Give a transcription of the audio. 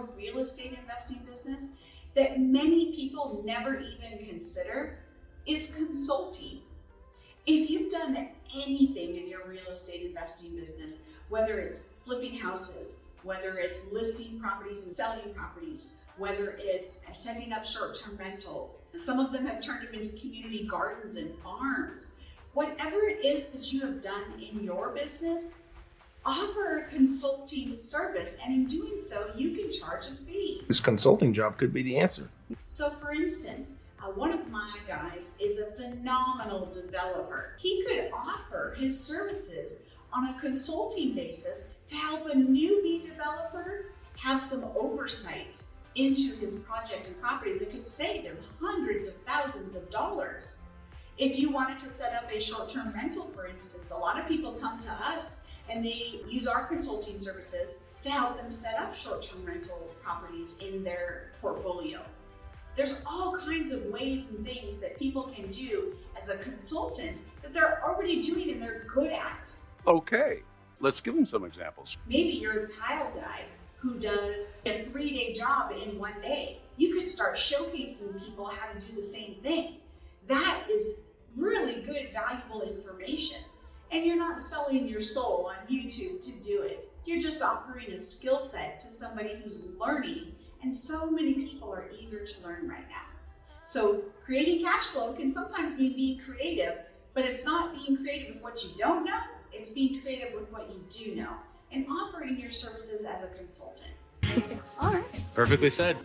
your real estate investing business that many people never even consider is consulting. If you've done anything in your real estate investing business, whether it's flipping houses, whether it's listing properties and selling properties, whether it's setting up short-term rentals, some of them have turned them into community gardens and farms. Whatever it is that you have done in your business, offer a consulting service, and in doing so, you can charge a fee. This consulting job could be the answer. So for instance, one of my guys is a phenomenal developer. He could offer his services on a consulting basis to help a newbie developer have some oversight into his project and property that could save him hundreds of thousands of dollars. If you wanted to set up a short-term rental, for instance, a lot of people come to us and they use our consulting services to help them set up short-term rental properties in their portfolio. There's all kinds of ways and things that people can do as a consultant that they're already doing and they're good at. Okay, let's give them some examples. Maybe you're a tile guy who does a 3-day job in 1 day. You could start showcasing people how to do the same thing. That is really good, valuable information. And you're not selling your soul on YouTube to do it. You're just offering a skill set to somebody who's learning, and so many people are eager to learn right now. So creating cash flow can sometimes mean being creative, but it's not being creative with what you don't know, it's being creative with what you do know, and offering your services as a consultant. All right. Perfectly said.